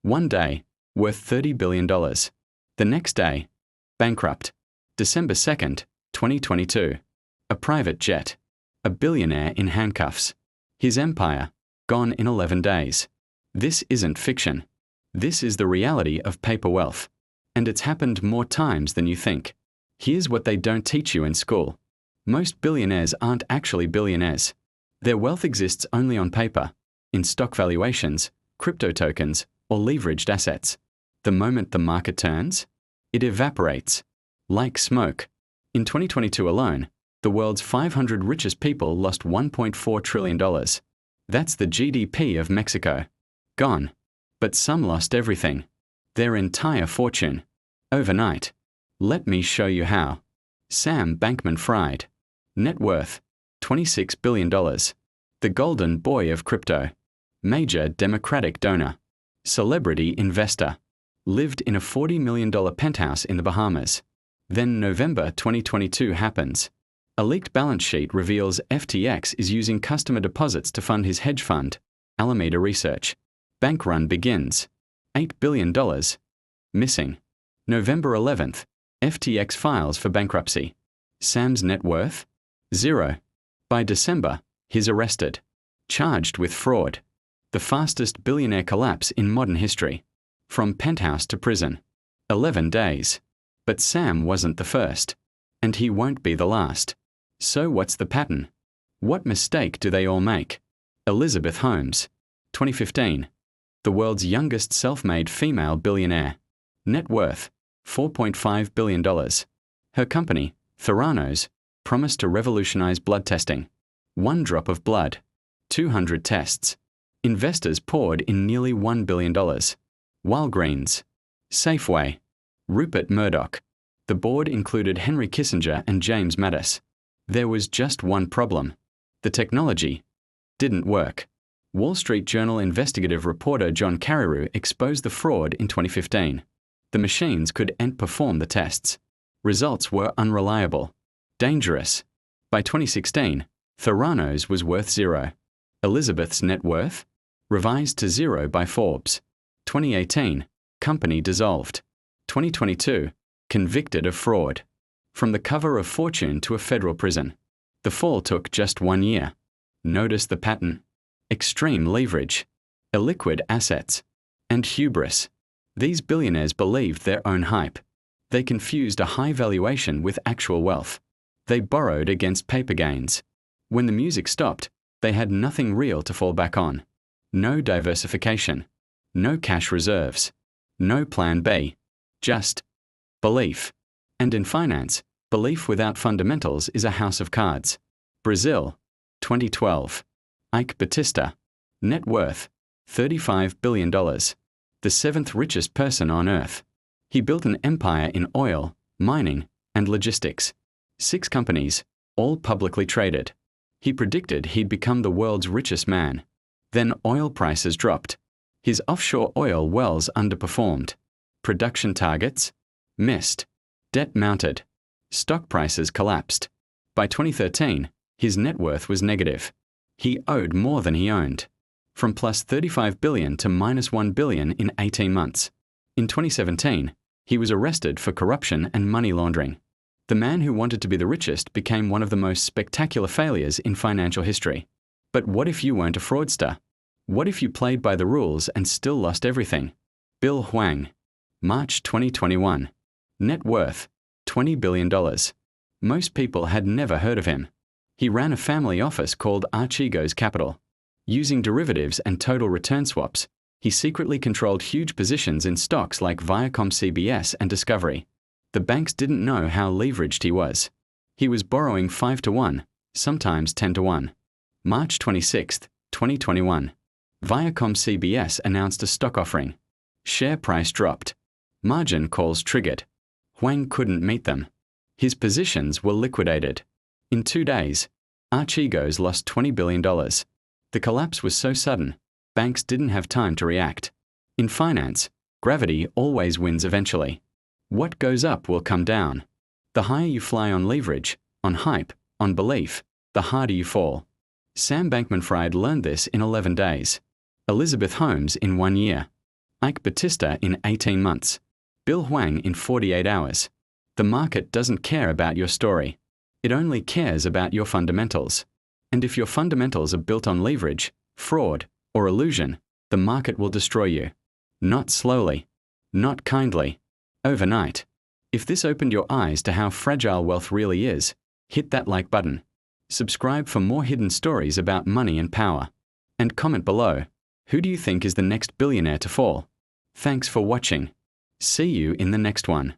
One day, worth $30 billion. The next day, bankrupt. December 2nd, 2022. A private jet. A billionaire in handcuffs. His empire, gone in 11 days. This isn't fiction. This is the reality of paper wealth. And it's happened more times than you think. Here's what they don't teach you in school. Most billionaires aren't actually billionaires. Their wealth exists only on paper, in stock valuations, crypto tokens, or leveraged assets. The moment the market turns, it evaporates. Like smoke. In 2022 alone, the world's 500 richest people lost $1.4 trillion. That's the GDP of Mexico. Gone. But some lost everything. Their entire fortune. Overnight. Let me show you how. Sam Bankman-Fried. Net worth, $26 billion. The golden boy of crypto. Major Democratic donor. Celebrity investor. Lived in a $40 million penthouse in the Bahamas. Then November 2022 happens. A leaked balance sheet reveals FTX is using customer deposits to fund his hedge fund, Alameda Research. Bank run begins. $8 billion. Missing. November 11th, FTX files for bankruptcy. Sam's net worth? Zero. By December, he's arrested. Charged with fraud. The fastest billionaire collapse in modern history. From penthouse to prison. 11 days. But Sam wasn't the first. And he won't be the last. So what's the pattern? What mistake do they all make? Elizabeth Holmes. 2015. The world's youngest self-made female billionaire. Net worth, $4.5 billion. Her company, Theranos, promised to revolutionize blood testing. 1 drop of blood. 200 tests. Investors poured in nearly $1 billion. Walgreens. Safeway. Rupert Murdoch. The board included Henry Kissinger and James Mattis. There was just one problem. The technology didn't work. Wall Street Journal investigative reporter John Carreyrou exposed the fraud in 2015. The machines couldn't perform the tests. Results were unreliable. Dangerous. By 2016, Theranos was worth zero. Elizabeth's net worth? Revised to zero by Forbes. 2018, company dissolved. 2022, convicted of fraud. From the cover of Fortune to a federal prison. The fall took just 1 year. Notice the pattern. Extreme leverage. Illiquid assets. And hubris. These billionaires believed their own hype. They confused a high valuation with actual wealth. They borrowed against paper gains. When the music stopped, they had nothing real to fall back on. No diversification. No cash reserves. No plan B. Just belief. And in finance, belief without fundamentals is a house of cards. Brazil, 2012. Eike Batista. Net worth, $35 billion. The 7th richest person on earth. He built an empire in oil, mining, and logistics. 6 companies, all publicly traded. He predicted he'd become the world's richest man. Then oil prices dropped. His offshore oil wells underperformed. Production targets? Missed. Debt mounted. Stock prices collapsed. By 2013, his net worth was negative. He owed more than he owned. From plus $35 billion to minus $1 billion in 18 months. In 2017, he was arrested for corruption and money laundering. The man who wanted to be the richest became one of the most spectacular failures in financial history. But what if you weren't a fraudster? What if you played by the rules and still lost everything? Bill Hwang. March 2021. Net worth, $20 billion. Most people had never heard of him. He ran a family office called Archegos Capital. Using derivatives and total return swaps, he secretly controlled huge positions in stocks like Viacom CBS and Discovery. The banks didn't know how leveraged he was. He was borrowing 5 to 1, sometimes 10 to 1. March 26, 2021. Viacom CBS announced a stock offering. Share price dropped. Margin calls triggered. Hwang couldn't meet them. His positions were liquidated. In 2 days, Archegos lost $20 billion. The collapse was so sudden, banks didn't have time to react. In finance, gravity always wins eventually. What goes up will come down. The higher you fly on leverage, on hype, on belief, the harder you fall. Sam Bankman-Fried learned this in 11 days. Elizabeth Holmes in 1 year. Eike Batista in 18 months. Bill Hwang in 48 hours. The market doesn't care about your story. It only cares about your fundamentals. And if your fundamentals are built on leverage, fraud, or illusion, the market will destroy you. Not slowly. Not kindly. Overnight. If this opened your eyes to how fragile wealth really is, hit that like button. Subscribe for more hidden stories about money and power. And comment below, who do you think is the next billionaire to fall? Thanks for watching. See you in the next one.